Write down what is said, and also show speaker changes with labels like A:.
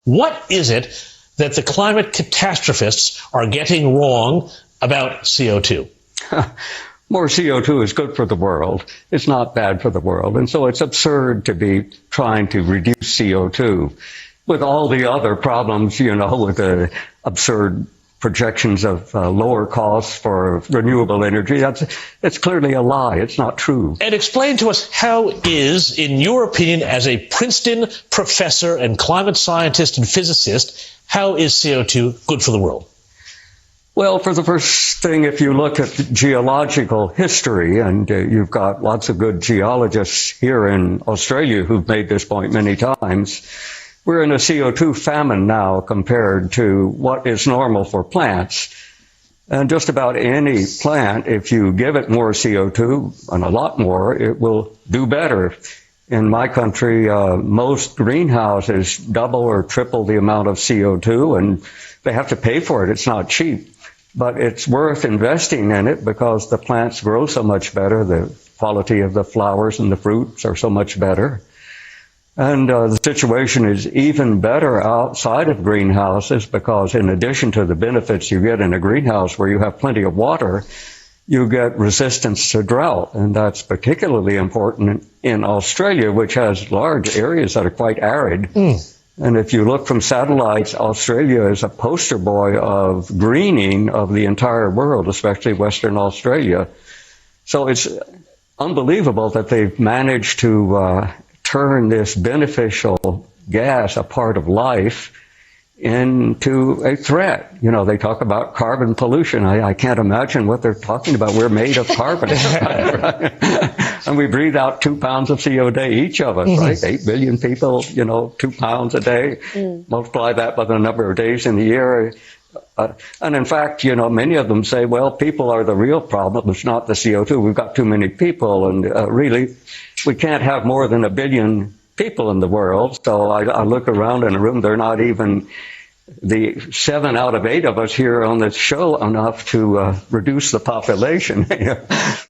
A: What is it that the climate catastrophists are getting wrong about CO2?
B: More CO2 is good for the world. It's not bad for the world. And so it's absurd to be trying to reduce CO2 with all the other problems, with the absurd projections of lower costs for renewable energy. It's clearly a lie. It's not true.
A: And explain to us, how is, in your opinion, as a Princeton professor and climate scientist and physicist, how is CO2 good for the world?
B: Well, for the first thing, if you look at geological history, and you've got lots of good geologists here in Australia who've made this point many times, we're in a CO2 famine now compared to what is normal for plants. And just about any plant, if you give it more CO2, and a lot more, it will do better. In my country, most greenhouses double or triple the amount of CO2, and they have to pay for it. It's not cheap. But it's worth investing in it because the plants grow so much better. The quality of the flowers and the fruits are so much better. And the situation is even better outside of greenhouses because in addition to the benefits you get in a greenhouse where you have plenty of water, you get resistance to drought. And that's particularly important in Australia, which has large areas that are quite arid. And if you look from satellites, Australia is a poster boy of greening of the entire world, especially Western Australia. So it's unbelievable that they've managed to turn this beneficial gas, a part of life, into a threat. They talk about carbon pollution. I can't imagine what they're talking about. We're made of carbon. Right? And we breathe out 2 pounds of CO2 a day, each of us, right? 8 billion people, 2 pounds a day. Multiply that by the number of days in the year. And in fact, many of them say, well, people are the real problem. It's not the CO2. We've got too many people. And really, we can't have more than 1 billion people in the world. So I look around in a room, they're not even the 7 out of 8 of us here on this show enough to reduce the population.